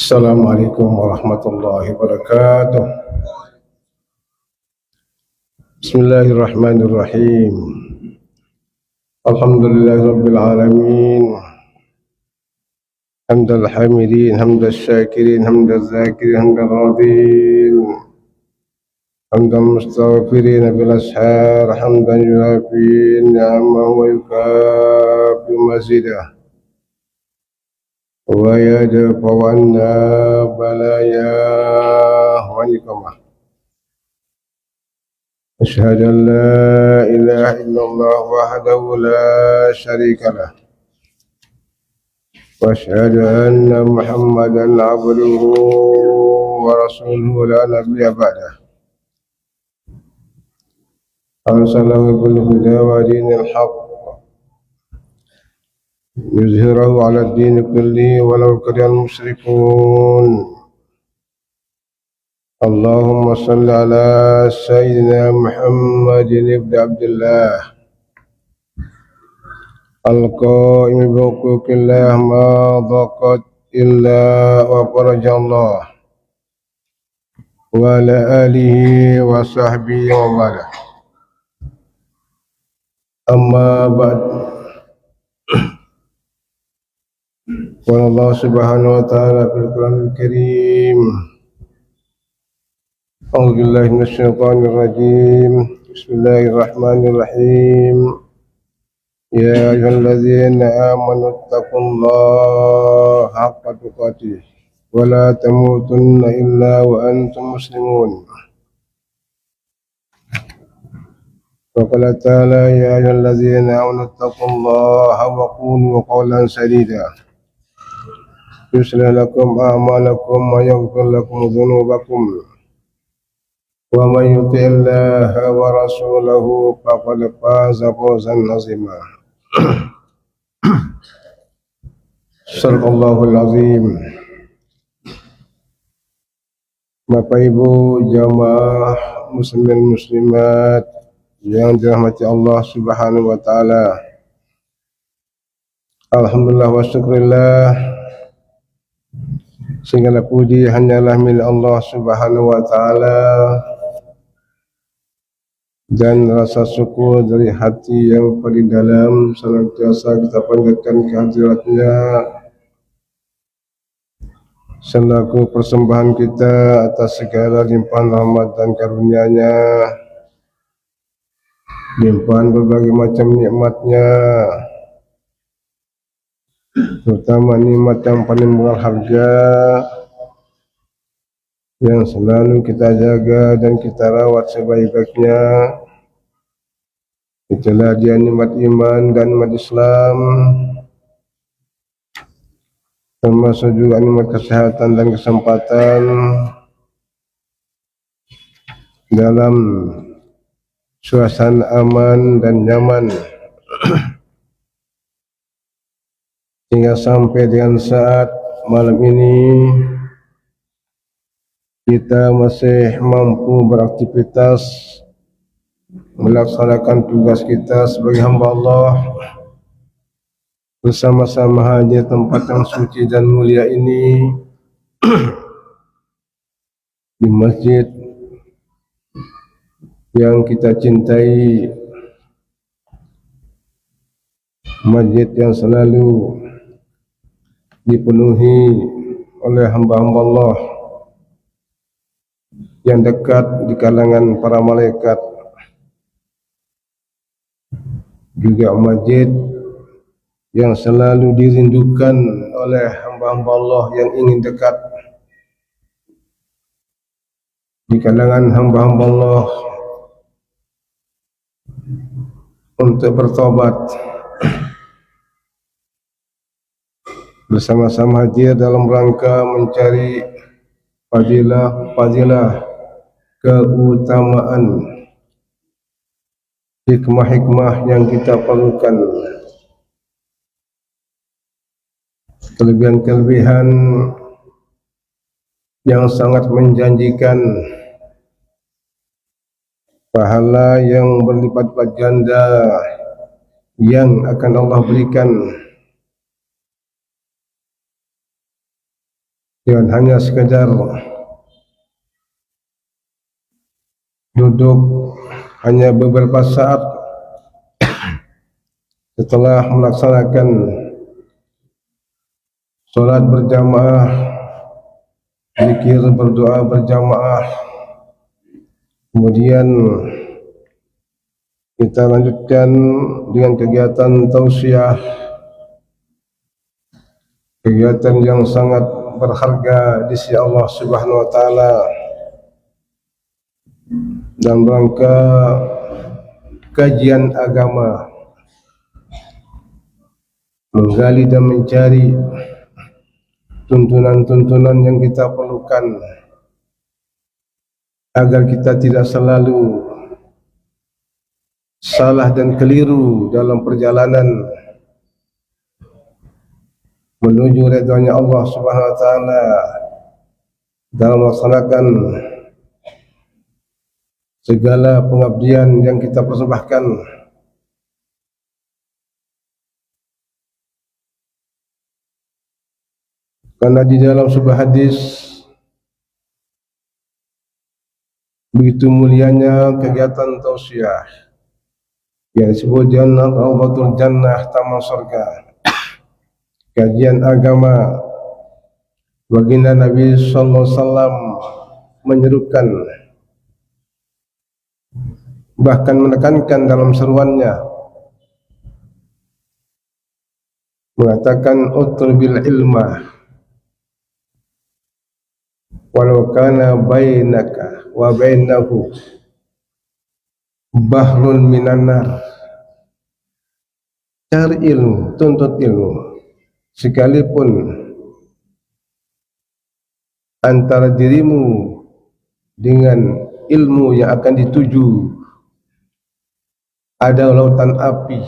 Assalamualaikum warahmatullahi wabarakatuh. Bismillahirrahmanirrahim. Alhamdulillahirabbil alamin. Hamdal hamidin, hamdal syakirin, hamdal zakirin, hamdal radin. Hamdal mustaghfirin bil ashar, hamdan yuafi ni'amahu wa yukafi mazidah. Wa yadfa anna balaya wa niqamah. أشهد أن لا إله إلا الله وحده لا شريك له وأشهد أن محمدا عبده ورسوله لا نبي بعده أرسله بالهدى ودين الحق يظهره على الدين كله ولو كره المشركون. اللهم صل على سيدنا محمد بن عبد الله القائم بحقوق الله ما ضاقت إلا وفرج الله وعلى آله وصحبه ومن أما بعد. قال الله سبحانه وتعالى في القرآن الكريم: أعوذ بالله من الشيطان الرجيم. بسم الله الرحمن الرحيم. يا أيها الذين آمنوا اتقوا الله حق تقاته ولا تموتن إلا وأنتم مسلمون. وقال تعالى: يا أيها الذين آمنوا اتقوا الله وقولوا قولا سديدا يصلح لكم أعمالكم ويغفر لكم ذنوبكم ومن يطع الله ورسوله فقد فاز فوزا عظيما. Sadaqallahul azim. Bapak Ibu jamaah muslimin muslimat yang dirahmati Allah Subhanahu wa taala. Alhamdulillah wa syukurillah. Segala puji hanyalah milik Allah Subhanahu wa taala, dan rasa syukur dari hati yang paling dalam senantiasa kita panjatkan kehadiratnya selaku persembahan kita atas segala limpahan rahmat dan karunia-Nya, limpahan berbagai macam nikmatnya, terutama nikmat yang paling berharga yang selalu kita jaga dan kita rawat sebaik-baiknya. Itulah dia nikmat iman dan nikmat Islam, termasuk juga nikmat kesehatan dan kesempatan dalam suasana aman dan nyaman hingga sampai dengan saat malam ini kita masih mampu beraktivitas melaksanakan tugas kita sebagai hamba Allah bersama-sama hadir tempat yang suci dan mulia ini di masjid yang kita cintai, masjid yang selalu dipenuhi oleh hamba-hamba Allah yang dekat di kalangan para malaikat, juga masjid yang selalu dirindukan oleh hamba-hamba Allah yang ingin dekat di kalangan hamba-hamba Allah untuk bertobat, bersama-sama hadir dalam rangka mencari fadilah, keutamaan, hikmah-hikmah yang kita perlukan, kelebihan-kelebihan yang sangat menjanjikan, pahala yang berlipat-lipat ganda yang akan Allah berikan Jangan hanya sekadar duduk hanya beberapa saat setelah melaksanakan solat berjamaah, zikir berdoa berjamaah, kemudian kita lanjutkan dengan kegiatan tausiah, kegiatan yang sangat berharga di sisi Allah Subhanahu wa taala dalam rangka kajian agama, menggali dan mencari tuntunan-tuntunan yang kita perlukan agar kita tidak selalu salah dan keliru dalam perjalanan menuju ridhonya Allah Subhanahu wa taala dalam melaksanakan segala pengabdian yang kita persembahkan. Karena di dalam sebuah hadis begitu mulianya kegiatan tausiah yang disebut jannah rawdatul jannah, taman surga, kajian agama. Baginda Nabi sallallahu alaihi wasallam menyerukan, bahkan menekankan dalam seruannya, mengatakan utlubil ilma walau kana bainaka wa bainahu bahrun minan nar. Cari ilmu, tuntut ilmu, sekalipun antara dirimu dengan ilmu yang akan dituju ada lautan api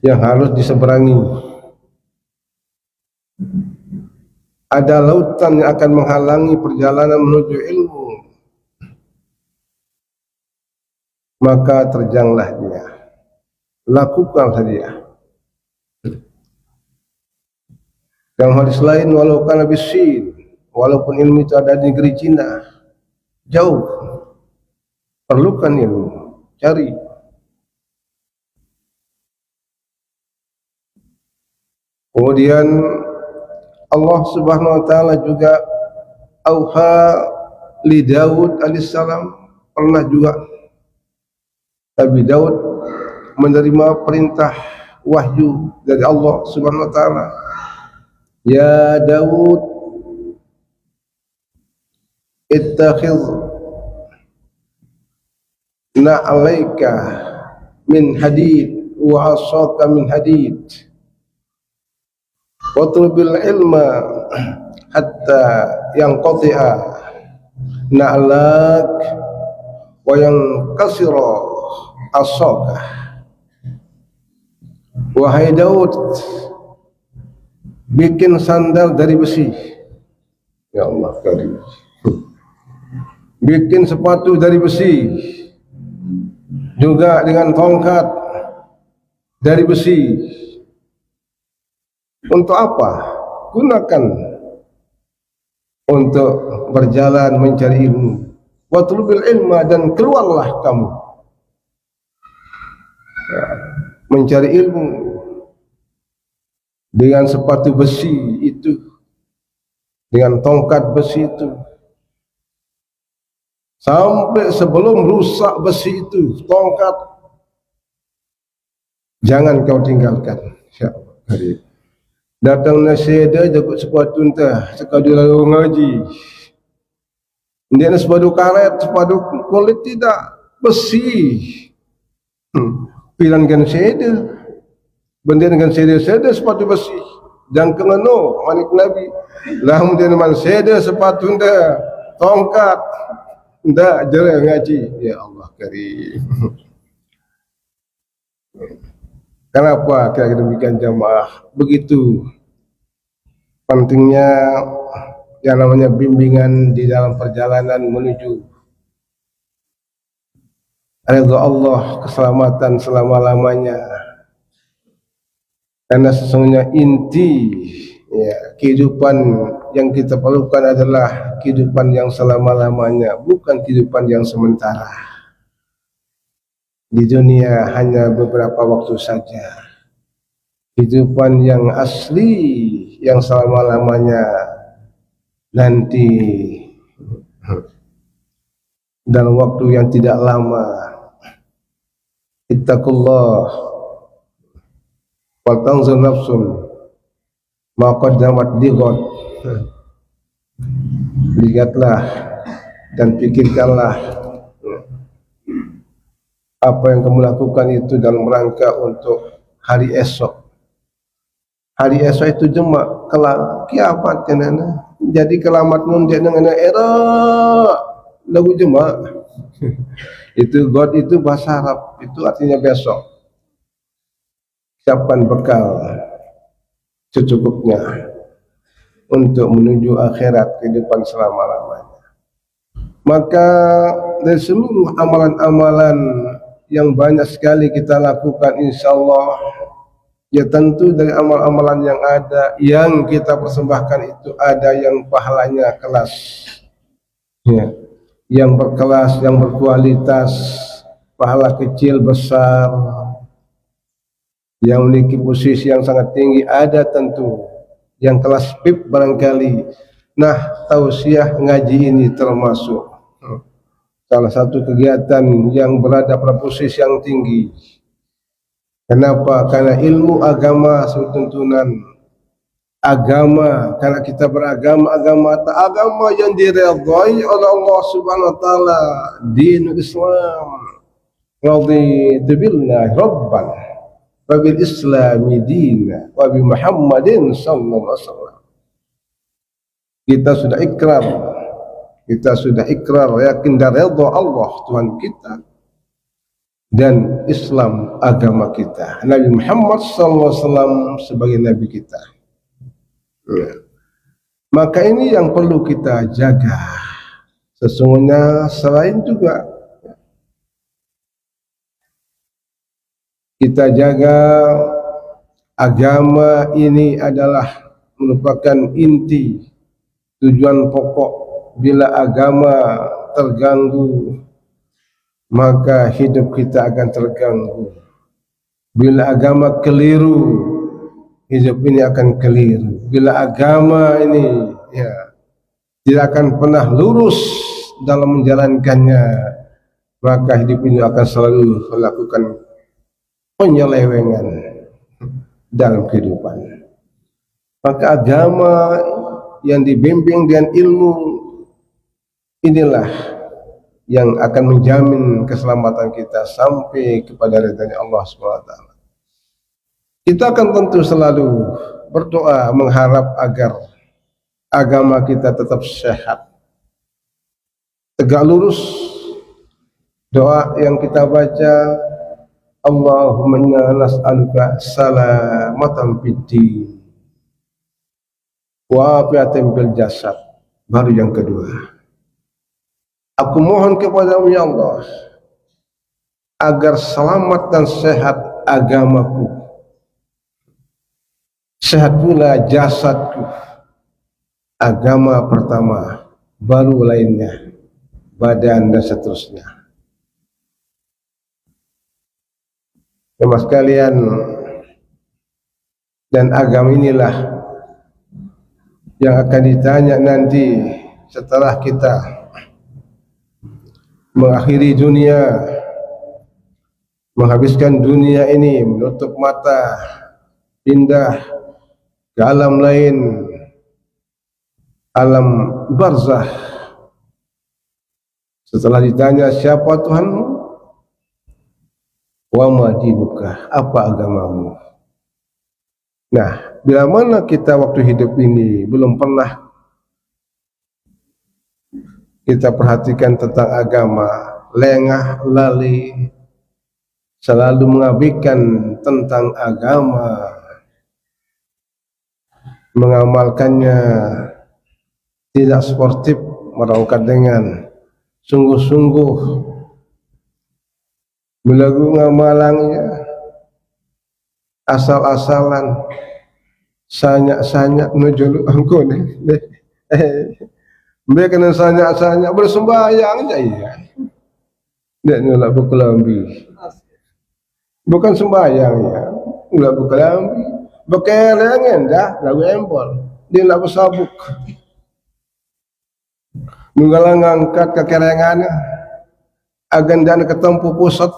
yang harus diseberangi, ada lautan yang akan menghalangi perjalanan menuju ilmu, maka terjanglah dia, lakukan saja. Dalam hadis lain, walau kana bisin, walaupun ilmu itu ada di negeri Cina, jauh, perlukan ilmu, cari. Kemudian Allah Subhanahu wa taala juga auha li Daud alaihissalam, pernah juga Nabi Daud menerima perintah wahyu dari Allah Subhanahu wa taala. Ya Daud, ittakhidh na'alaika min hadid wa asaka min hadid watlubil ilma hatta yanqati'a na'lak wa yanqasira asaka. Wahai Daud, bikin sandal dari besi. Ya Allah karim. Bikin sepatu dari besi, juga dengan tongkat dari besi. Untuk apa? Gunakan untuk berjalan mencari ilmu. Watlubil ilma, dan keluarlah kamu mencari ilmu dengan sepatu besi itu, dengan tongkat besi itu, sampai sebelum rusak besi itu, tongkat, jangan kau tinggalkan. Ya Allah. Datang nasihat jago sepatu entah sekali lalu ngaji. Dia sepatu karet, sepatu kulit tidak, besi. Pilihan seda, benda dengan seda sepatu besi. Jangan kengano manik Nabi. Lah kemudian man seda sepatu nda, tongkat nda jarang ngaji. Ya Allah karim. Kenapa kita demikian jamaah? Begitu pentingnya yang namanya bimbingan di dalam perjalanan menuju ridha Allah, keselamatan selama-lamanya. Karena sesungguhnya inti Ya, kehidupan yang kita perlukan adalah kehidupan yang selama-lamanya, bukan kehidupan yang sementara. Di dunia hanya beberapa waktu saja. Kehidupan yang asli, yang selama-lamanya nanti dalam waktu yang tidak lama. Ittaqullah wal tanzur nafsun ma qaddamat lighad. Lihatlah dan pikirkanlah apa yang kamu lakukan itu dalam rangka untuk hari esok. Hari esok itu jema kiamat kenana. Jadi kelamat nun dia dengan era lagu jema. Itu God itu bahasa Arab, itu artinya besok. Siapkan bekal secukupnya untuk menuju akhirat, kehidupan selama-lamanya. Maka dari seluruh amalan-amalan yang banyak sekali kita lakukan, insyaallah, ya tentu dari amal-amalan yang ada, yang kita persembahkan itu ada yang pahalanya kelas, ya, yang berkelas, yang berkualitas, pahala kecil, besar, yang memiliki posisi yang sangat tinggi, ada tentu yang kelas PIP barangkali. Nah, tausiah ngaji ini termasuk salah satu kegiatan yang berada pada posisi yang tinggi. Kenapa? Karena ilmu agama sebagai tuntunan agama, karena kita beragama, agama yang diridhai oleh Allah Subhanahu wa taala, dinul Islam. Raditu billahi rabban wa bil islami dinan wa bi Muhammadin sallallahu alaihi wasallam. Kita sudah ikrar yakin dan redha Allah Tuhan kita dan Islam agama kita, Nabi Muhammad sallallahu alaihi wasallam sebagai nabi kita. Maka ini yang perlu kita jaga. Sesungguhnya selain juga kita jaga agama ini adalah merupakan inti, tujuan pokok. Bila agama terganggu, maka hidup kita akan terganggu. Bila agama keliru, hidup ini akan keliru. Bila agama ini tidak akan pernah lurus dalam menjalankannya, maka hidup ini akan selalu melakukan penyelewengan dalam kehidupan. Maka agama yang dibimbing dengan ilmu inilah yang akan menjamin keselamatan kita sampai kepada ridha Allah SWT. Kita akan tentu selalu berdoa mengharap agar agama kita tetap sehat, tegak lurus. Doa yang kita baca, Allahumma inna nas'aluka salamatan fid din wa afiatan bil jasad. Baru yang kedua, aku mohon kepadamu ya Allah agar selamat dan sehat agamaku, sehat pula jasadku. Agama pertama, baru lainnya, badan dan seterusnya. Teman sekalian, dan agama inilah yang akan ditanya nanti setelah kita mengakhiri dunia, menghabiskan dunia ini, menutup mata, pindah ke alam lain, alam barzah. Setelah ditanya siapa Tuhanmu, wa ma dinuka, apa agamamu. Nah, bila mana kita waktu hidup ini belum pernah kita perhatikan tentang agama, lengah lali, selalu mengabaikan tentang agama, mengamalkannya tidak sportif, melakukan dengan sungguh-sungguh, belagu ngamalannya asal-asalan, sanyak-sanyak nujulu angko ni. Mereka kena sanyak-sanyak bersembahyang je ya. Dia nolak berkelambi. Bukan sembahyang ya. Nolak berkelambi. Berkelangan dah lagu embol. Dia nak bersabuk. Menggalang angkat kekerengannya. Agan dana ketempuh pusat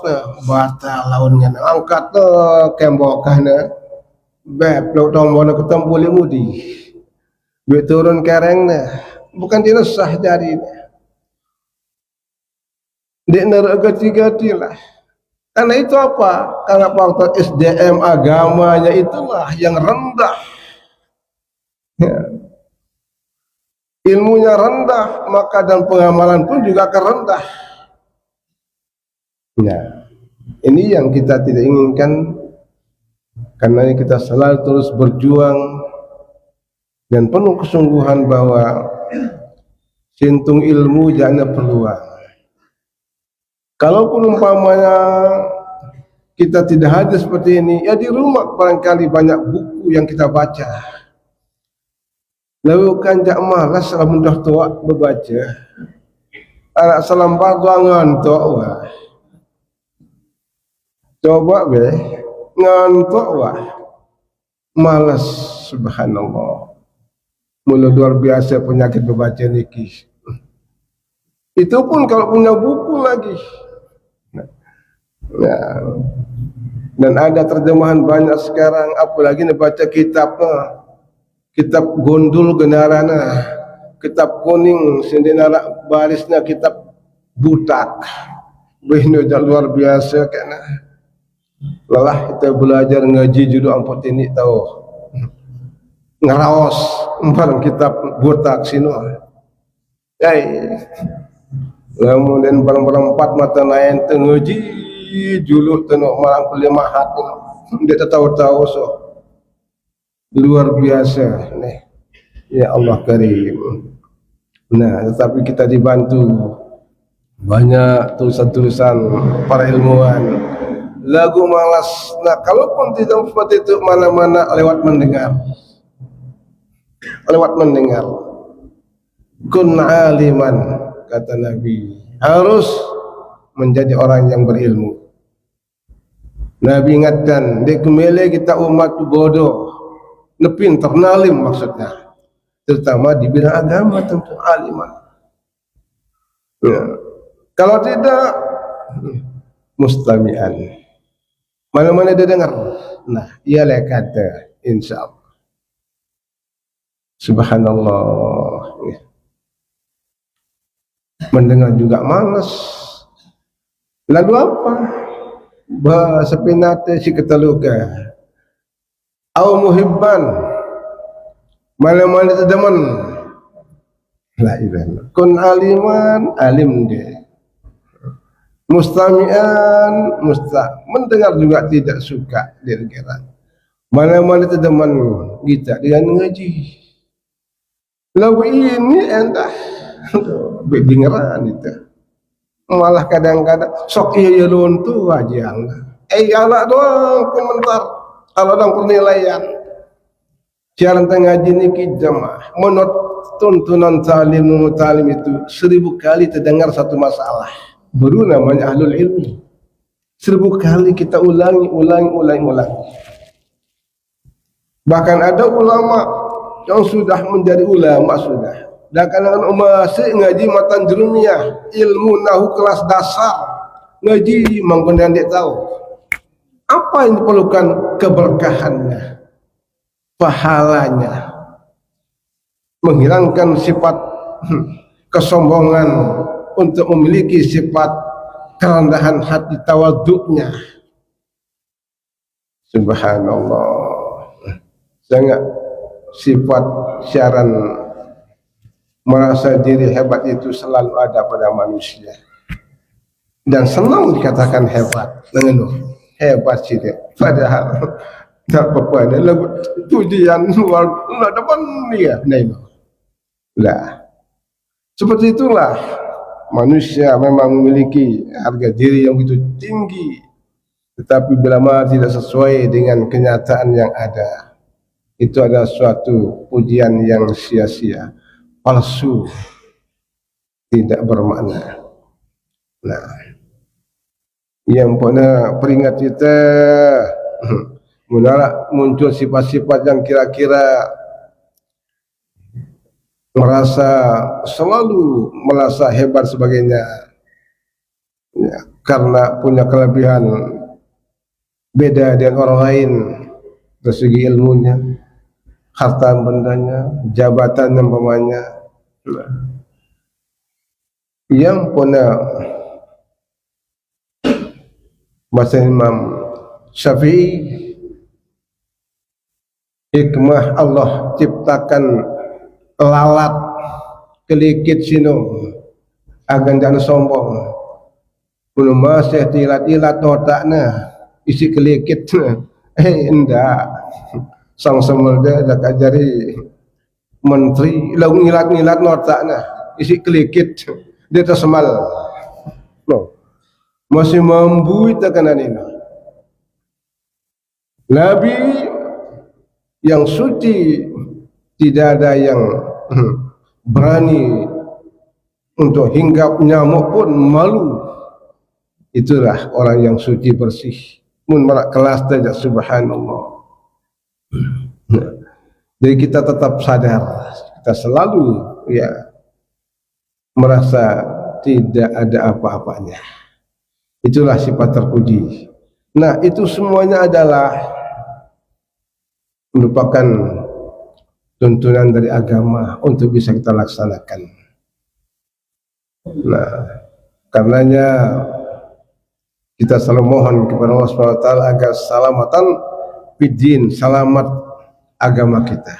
batal launnya. Angkat tu kembokahnya. Beb lo tombol ketempuh limudi. Duit turun kerengnya. Bukan dia sah dari dia neraka gati lah. Karena itu apa? Karena faktor SDM agamanya itulah yang rendah. Ya. Ilmunya rendah, maka dan pengamalan pun juga akan rendah. Ya. Ini yang kita tidak inginkan. Karena kita selalu terus berjuang dan penuh kesungguhan bahwa sintung ilmu jangan peluang. Kalaupun umpamanya kita tidak hadir seperti ini, ya di rumah barangkali banyak buku yang kita baca. Lalu kan jak malas kalau mudah tua berbaca. Anak salam fardu ngantuk wah. Coba be ngantuk wah. Malas subhanallah. Mula luar biasa penyakit berbaca niki. Itu pun kalau punya buku lagi. Ya. Dan ada terjemahan banyak sekarang, apalagi nak baca kitabnya, kitab gondol genarana, kitab kuning sendiri barisnya kitab butak. Begini luar biasa kena. Lelah kita belajar ngaji judul amput ini tahu. Ngeraos empat kitab butak sino. Kemudian barang-barang empat mata lain tengaji juluk tenuk malang pelimahat dia tahu-tahu so luar biasa nih ya Allah karim. Nah tetapi kita dibantu banyak tulisan-tulisan para ilmuwan lagu malas. Nah kalaupun tidak seperti itu mana-mana lewat mendengar kun aliman kata Nabi harus menjadi orang yang berilmu. Nabi ingatkan, dia kembali kita umat bodoh, nepintar nalim maksudnya, terutama di bidang agama tentu aliman. Ya. Kalau tidak, mustami'an. Mana-mana dia dengar. Nah, ialah kata, insya Allah. Subhanallah. Ya. Mendengar juga malas. Lalu apa? Bahasa pinate si ketaluka. Au muhibban. Mana-mana teman. La ilaha. Kun aliman, alim dia. Mustami'an, mendengar juga tidak suka dia kira. Mana-mana teman kita dengan ngaji. Lalu ini entah. Dengeran itu. Malah kadang-kadang sok iya luntu aja ala doang komentar kalau dong penilaian siaran ngaji niki jamaah menurut tuntunan talim itu 1000 kali terdengar satu masalah baru namanya ahlul ilmi. 1000 kali kita ulangi. Bahkan ada ulama yang sudah menjadi ulama sudah. Dan kadang-kadang masih ngaji matan jerumiyah, ilmu nahu kelas dasar, ngaji menggunakan dia tahu. Apa yang diperlukan keberkahannya, pahalanya, menghilangkan sifat kesombongan untuk memiliki sifat kerendahan hati tawaduknya. Subhanallah. Sangat sifat syaran merasa diri hebat itu selalu ada pada manusia dan senang dikatakan hebat mengeluh hebat sih dia padahal tak apa-apa dia lagu pujian luar depan dia lah seperti itulah manusia memang memiliki harga diri yang begitu tinggi tetapi bila mana tidak sesuai dengan kenyataan yang ada itu adalah suatu pujian yang sia-sia, palsu, tidak bermakna. Nah, yang pernah peringat kita muncul sifat-sifat yang kira-kira selalu merasa hebat sebagainya, ya, karena punya kelebihan beda dengan orang lain dari segi ilmunya, harta bendanya, jabatan umpamanya. Yang punya bahasa Imam Syafi'i, hikmah Allah ciptakan lalat kelikit sino agan jangan sombong, belum masih tilat-tilat otaknya isi kelikit. Enggak, sang semelda dak ajari menteri lagu ngilat-ngilat otaknya isi kelikit dia tersemal no, masih mampu itu kanan ini. Nabi yang suci tidak ada yang berani untuk hinggap nyamuk pun malu. Itulah orang yang suci bersih, mun marak kelas saja, subhanallah. Jadi kita tetap sadar, kita selalu ya merasa tidak ada apa-apanya. Itulah sifat terpuji. Nah, itu semuanya adalah merupakan tuntunan dari agama untuk bisa kita laksanakan. Nah, karenanya kita selalu mohon kepada Allah SWT agar salamatan fiddin, selamat agama kita.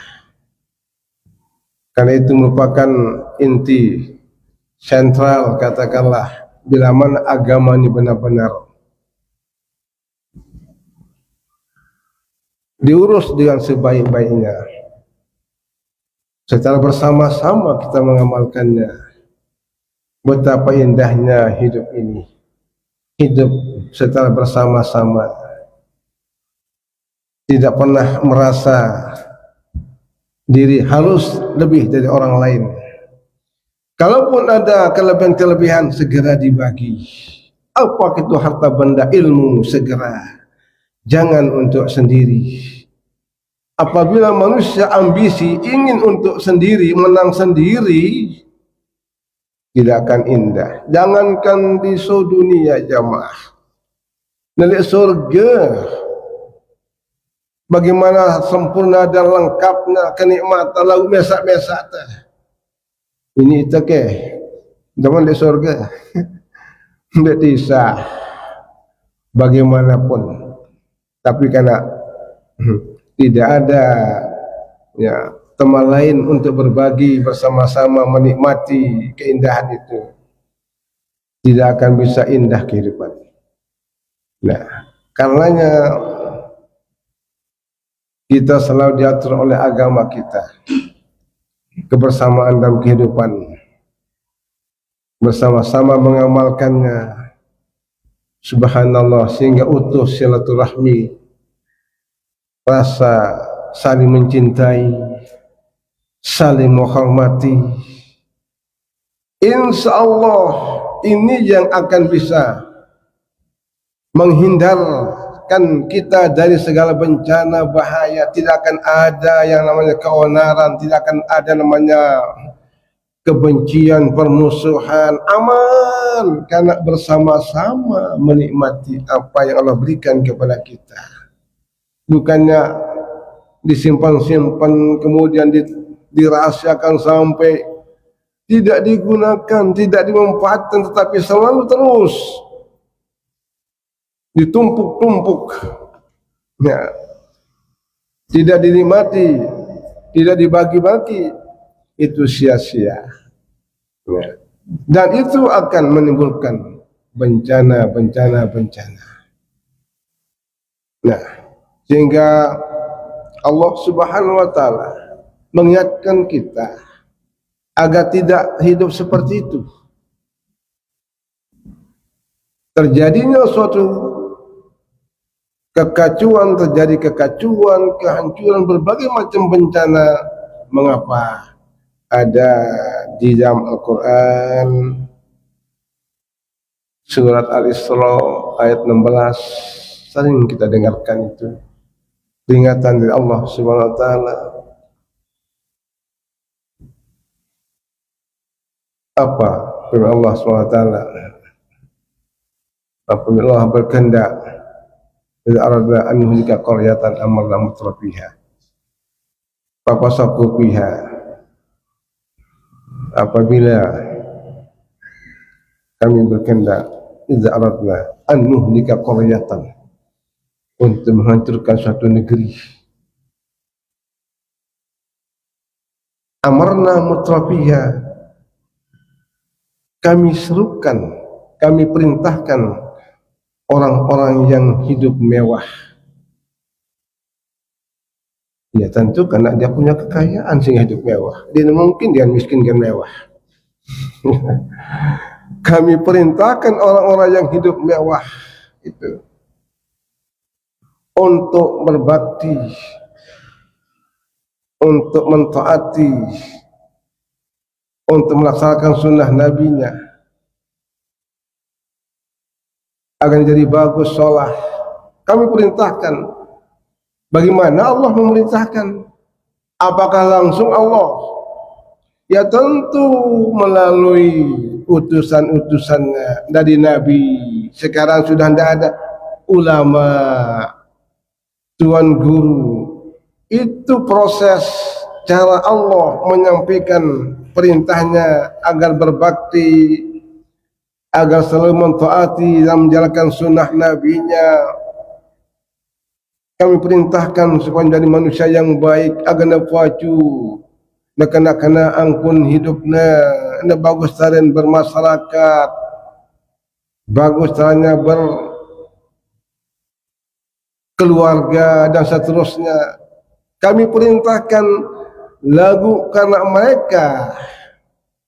Karena itu merupakan inti sentral, katakanlah, bila mana agama ini benar-benar diurus dengan sebaik-baiknya, secara bersama-sama kita mengamalkannya. Betapa indahnya hidup ini, hidup secara bersama-sama, tidak pernah merasa diri harus lebih dari orang lain. Kalaupun ada kelebihan-kelebihan, segera dibagi. Apa itu harta benda, ilmu, segera. Jangan untuk sendiri. Apabila manusia ambisi ingin untuk sendiri, menang sendiri, tidak akan indah. Jangankan di dunia jamaah, nelik surga, bagaimana sempurna dan lengkapnya kenikmatan lalu mesak-mesak teh. Ini itu ke zaman di surga tidak bisa bagaimanapun, tapi karena tidak ada ya teman lain untuk berbagi bersama-sama menikmati keindahan itu, tidak akan bisa indah kehidupan. Nah, karenanya kita selalu diatur oleh agama kita, kebersamaan dalam kehidupan, bersama-sama mengamalkannya, subhanallah, sehingga utuh silaturahmi, rasa saling mencintai, saling menghormati. Insyaallah ini yang akan bisa menghindarkan kita dari segala bencana bahaya. Tidak akan ada yang namanya keonaran, tidak akan ada namanya kebencian, permusuhan. Aman karena bersama-sama menikmati apa yang Allah berikan kepada kita. Bukannya disimpan-simpan kemudian dirahasiakan sampai tidak digunakan, tidak dimanfaatkan, tetapi selalu terus ditumpuk-tumpuk, ya, tidak dinikmati, tidak dibagi-bagi, itu sia-sia, ya. Dan itu akan menimbulkan bencana. Nah, sehingga Allah Subhanahu wa taala mengingatkan kita agar tidak hidup seperti itu. Terjadinya suatu kekacauan, terjadi kekacauan, kehancuran, berbagai macam bencana. Mengapa? Ada di dalam Al-Quran surat Al-Isra ayat 16, sering kita dengarkan itu peringatan dari Allah Subhanahu wa taala. Apa firman Allah Subhanahu wa taala? Apabila Allah berkehendak, idza aradna an nuhlika qaryatan amarna mutrafiha fafasaku fiha. Apabila kami berkehendak, idza aradna an nuhlika qaryatan, untuk menghancurkan suatu negeri, amarna mutrafiha, kami serukan, kami perintahkan orang-orang yang hidup mewah. Ya tentu karena dia punya kekayaan sehingga hidup mewah. Dia mungkin dia miskin dan mewah. Kami perintahkan orang-orang yang hidup mewah itu untuk berbakti, untuk mentaati, untuk melaksanakan sunnah nabinya, agar jadi bagus sholat. Kami perintahkan. Bagaimana Allah memerintahkan? Apakah langsung Allah? Ya tentu melalui utusan-utusannya dari Nabi. Sekarang sudah tidak ada ulama, tuan guru. Itu proses cara Allah menyampaikan perintahnya agar berbakti, agar selalu mentaati dan menjalankan sunnah nabinya. Kami perintahkan supaya menjadi manusia yang baik, agar napacu, nak kena angkun hidupnya, nak bagus caranya bermasyarakat, bagus caranya berkeluarga dan seterusnya. Kami perintahkan lagu karena mereka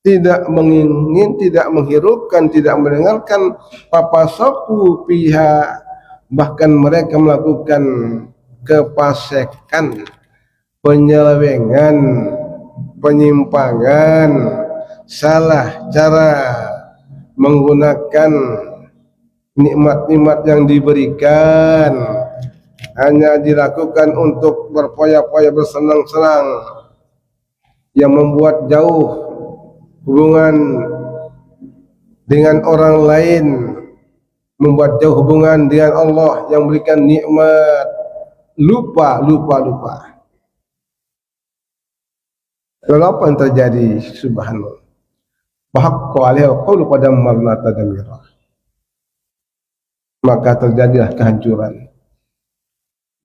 tidak mengingin, tidak menghirupkan, tidak mendengarkan papasaku pihak, bahkan mereka melakukan kepasekan, penyelewengan, penyimpangan, salah cara menggunakan nikmat-nikmat yang diberikan, hanya dilakukan untuk berpoya-poya, bersenang-senang, yang membuat jauh hubungan dengan orang lain, membuat jauh hubungan dengan Allah yang memberikan nikmat. Lupa. Lalu apa yang terjadi? Subhanallah. Bahaqqa alaihi qawlu qadammarna tadmira. Maka terjadilah kehancuran.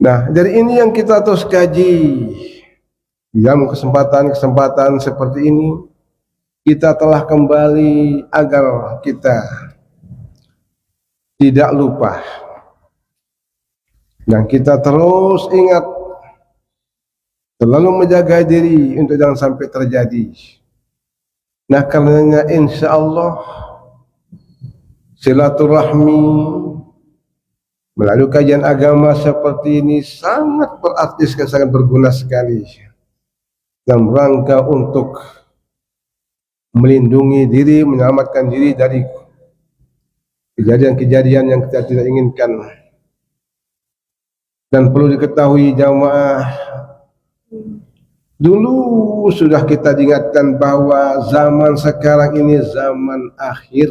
Nah, dari ini yang kita terus kaji. Dalam kesempatan-kesempatan seperti ini, kita telah kembali agar kita tidak lupa, dan kita terus ingat, selalu menjaga diri untuk jangan sampai terjadi. Nah, karenanya insya Allah silaturahmi melalui kajian agama seperti ini sangat berarti, sangat berguna sekali dalam rangka untuk melindungi diri, menyelamatkan diri dari kejadian-kejadian yang kita tidak inginkan. Dan perlu diketahui jamaah, dulu sudah kita diingatkan bahwa zaman sekarang ini zaman akhir.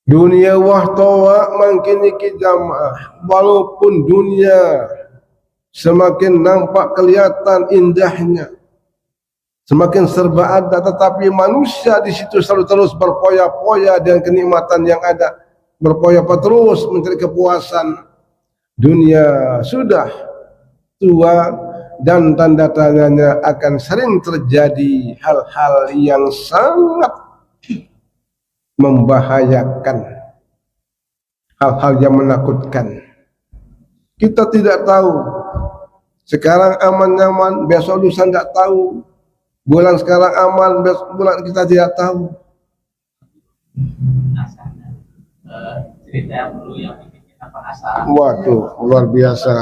Dunia wahtawa makin iki jamaah, walaupun dunia semakin nampak kelihatan indahnya, semakin serba ada, tetapi manusia di situ selalu terus berpoya-poya dengan kenikmatan yang ada, berpoya-poya terus mencari kepuasan. Dunia sudah tua dan tanda tanyanya akan sering terjadi hal-hal yang sangat membahayakan, hal-hal yang menakutkan. Kita tidak tahu, sekarang aman-aman, besok lusa tidak tahu. Bulan sekarang aman, besok bulan kita tidak tahu. Cerita yang dulu yang bikin Waduh, luar biasa.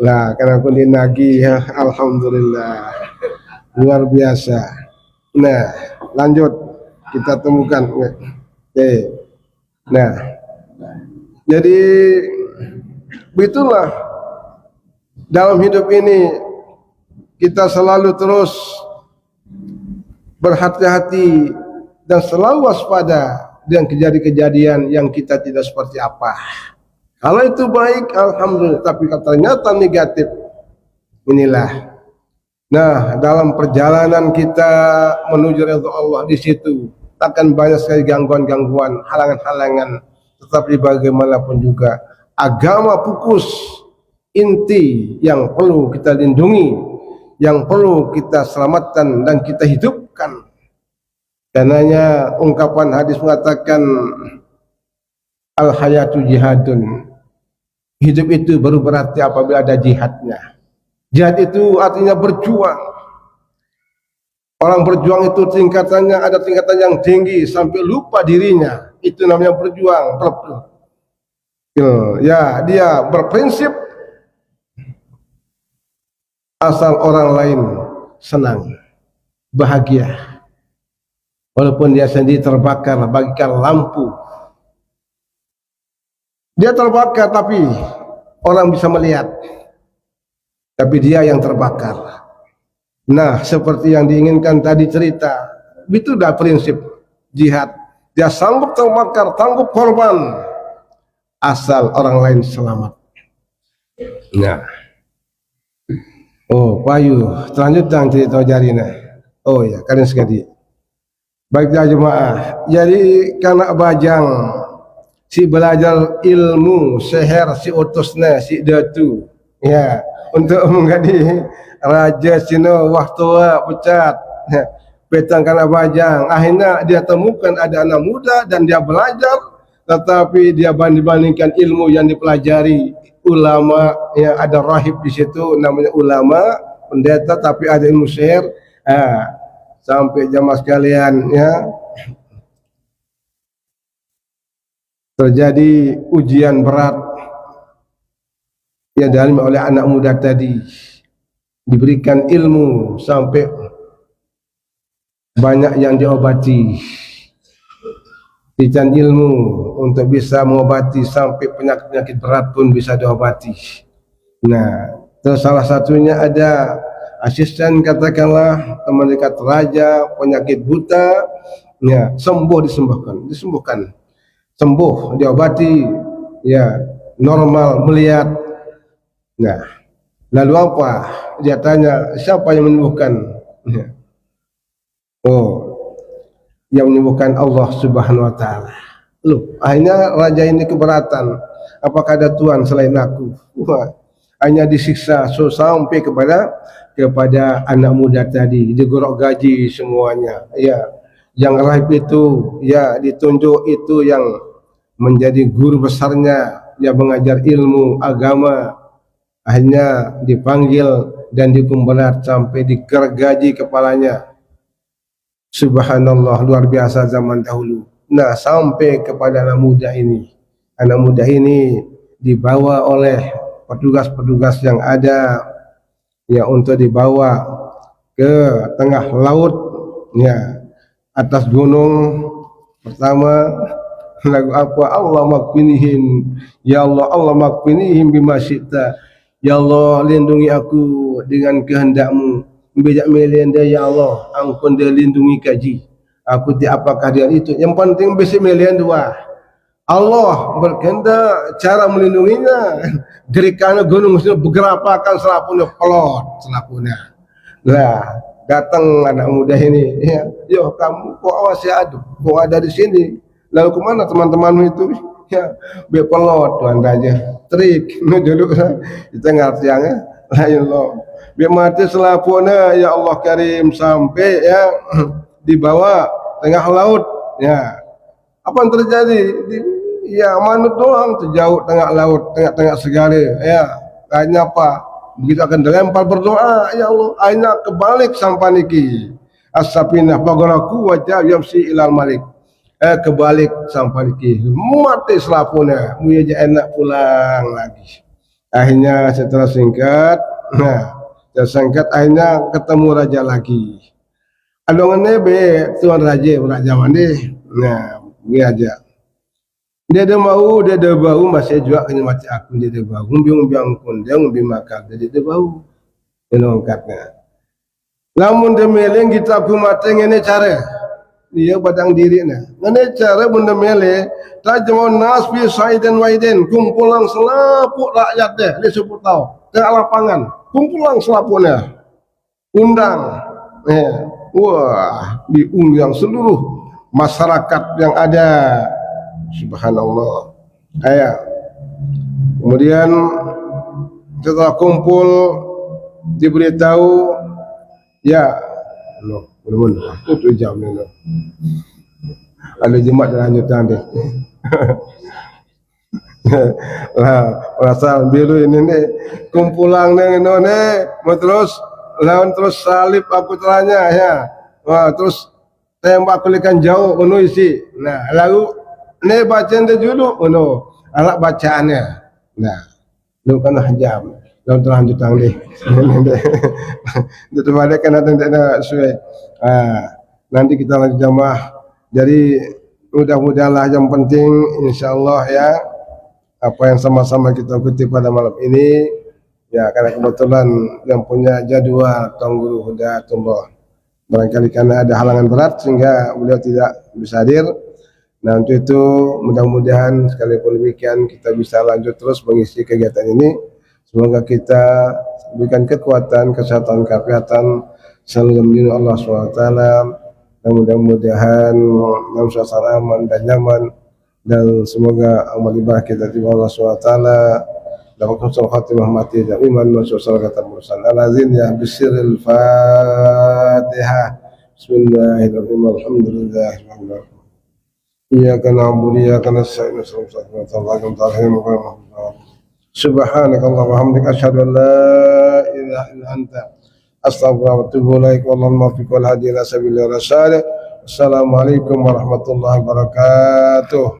Lah, karena aku dinagi ya, alhamdulillah. Luar biasa. Nah, lanjut kita temukan. Oke. Nah, jadi begitulah dalam hidup ini kita selalu terus berhati-hati dan selalu waspada dengan kejadian-kejadian yang kita tidak seperti apa. Kalau itu baik, alhamdulillah. Tapi kalau ternyata negatif, inilah. Nah, dalam perjalanan kita menuju ridha Allah, di situ akan banyak sekali gangguan-gangguan, halangan-halangan. Tetapi bagaimanapun juga agama pupus inti yang perlu kita lindungi, yang perlu kita selamatkan dan kita hidupkan. Karenanya ungkapan hadis mengatakan al-hayatu jihadun. Hidup itu baru berarti apabila ada jihadnya. Jihad itu artinya berjuang. Orang berjuang itu tingkatannya ada tingkatan yang tinggi sampai lupa dirinya. Itu namanya berjuang. Ya, dia berprinsip asal orang lain senang, bahagia. Walaupun dia sendiri terbakar bagikan lampu. Dia terbakar tapi orang bisa melihat. Tapi dia yang terbakar. Nah, seperti yang diinginkan tadi cerita, itu dah prinsip jihad. Dia sanggup terbakar, sanggup korban, asal orang lain selamat. Nah, oh, payu, selanjutnya cerita jarina. Oh ya, kalian sekali. Baiklah jemaah. Jadi karena bajang si belajar ilmu seher si utusnya si datu ya untuk menjadi raja sino waktu pecat petang karena bajang. Akhirnya dia temukan ada anak muda dan dia belajar, tetapi dia banding-bandingkan ilmu yang dipelajari ulama, ya ada rahib di situ namanya ulama pendeta, tapi ada ilmu seher. Sampai jamaah sekalian ya, terjadi ujian berat yang dialami oleh anak muda tadi. Diberikan ilmu sampai banyak yang diobati. Diberikan ilmu untuk bisa mengobati sampai penyakit-penyakit berat pun bisa diobati. Nah, terus salah satunya ada asisten, katakanlah teman dekat raja, penyakit buta, ya disembuhkan. Sembuh, diobati, ya normal melihat. Nah, lalu apa? Dia tanya, siapa yang menyembuhkan? Ya. Oh, yang menyembuhkan Allah Subhanahu Wa Taala. Loh, akhirnya raja ini keberatan. Apakah ada Tuhan selain aku? Hanya disiksa sampai kepada anak muda tadi, digorok gaji semuanya. Ya, yang rahib itu, ya ditunjuk itu yang menjadi guru besarnya yang mengajar ilmu agama. Akhirnya dipanggil dan dihukum berat sampai digergaji kepalanya. Subhanallah, luar biasa zaman dahulu. Nah, sampai kepada anak muda ini. Anak muda ini dibawa oleh petugas-petugas yang ada, ya, untuk dibawa ke tengah laut, ya, atas gunung. Pertama lagu apa? Allah makfinihim, ya Allah, Allah makfinihim bima syi'ta. Ya Allah, lindungi aku dengan kehendakmu. Bijak melenda, ya Allah, ampun dia lindungi kaji. Aku tidak apakah dia itu. Yang penting bisa melenda dua. Allah berkehendak cara melindunginya. Dari karena gunung itu bergerapakan selapunya pelot selapunya. Lah, datang anak muda ini, ya, yo kamu kok awasi aduh, kok ada di sini. Lalu kemana teman-temanmu itu? Ya, bepelot tuan aja. Trik, duduk kita ngerti yang lain loh. Biar mati selapuna, ya Allah Karim, sampai ya dibawa tengah laut. Ya, apa yang terjadi? Ya manut doang terjauh tengah laut, tengah-tengah segala. Ya, akhirnya apa? Begitu akan dilempar berdoa, ya Allah, akhirnya kebalik sampai niki. As-sapinah bagaraku wajah yamsi ilal malik. kebalik sampai ki mati selapuna muya je enak pulang lagi. Akhirnya setelah singkat, akhirnya ketemu raja lagi. Adongannya be tuan raja zaman ni, dia aja. Dia ada bau masih juga kena mati aku dia ada bau. Biang pun dia makan dia ada bau. Dia angkatnya. Lamun dia meleng kita aku mati ngene cara. Dia badang diri na. Ngene cara bunda mele tajamon nas bi saiden waiden kumpulang selaput rakyat deh di 10 tahun ke lapangan. Kumpulang selaputnya. Undang. Wah, diundang seluruh masyarakat yang ada. Subhanallah. Kemudian setelah kumpul diberitahu ya belum itu jam ni ada jemaat dan lanjutan deh. Rasa biru ini nih kumpulan ni terus lawan terus salib aku teranya ya. Terus tembak kulikan jauh penuh isi. Nah lalu ni bacaan dia dulu alat bacaannya. Nah lu kan jam lawan terlanjutan deh. Itu balik kan ada sesuai. Nanti kita lanjut jamaah. Jadi mudah-mudahanlah yang penting insyaallah ya apa yang sama-sama kita ikuti pada malam ini ya karena kebetulan yang punya jadwal Tuan Guru Hidayatullah barangkali karena ada halangan berat sehingga beliau tidak bisa hadir. Nah untuk itu mudah-mudahan sekalipun demikian kita bisa lanjut terus mengisi kegiatan ini. Semoga kita berikan kekuatan, kesehatan, kegiatan selalu dilindungi Allah SWT dan mudah-mudahan dalam suasana aman dan nyaman dan semoga amal ibadah kita di Allah SWT dapat husnul khatimah mati dan iman wa sallallahu alaihi ya bisiril Fatihah. Bismillahirrahmanirrahim. Alhamdulillah. Iyyaka na'budu wa iyyaka nasta'in. Subhanakallahumma wa bihamdika asyhadu an la ilaha illa anta astaghfiruka wa atubu ilaik. Wallahu muwaffiq wal hadi ila sabilir rasyad. Assalamualaikum warahmatullahi wabarakatuh.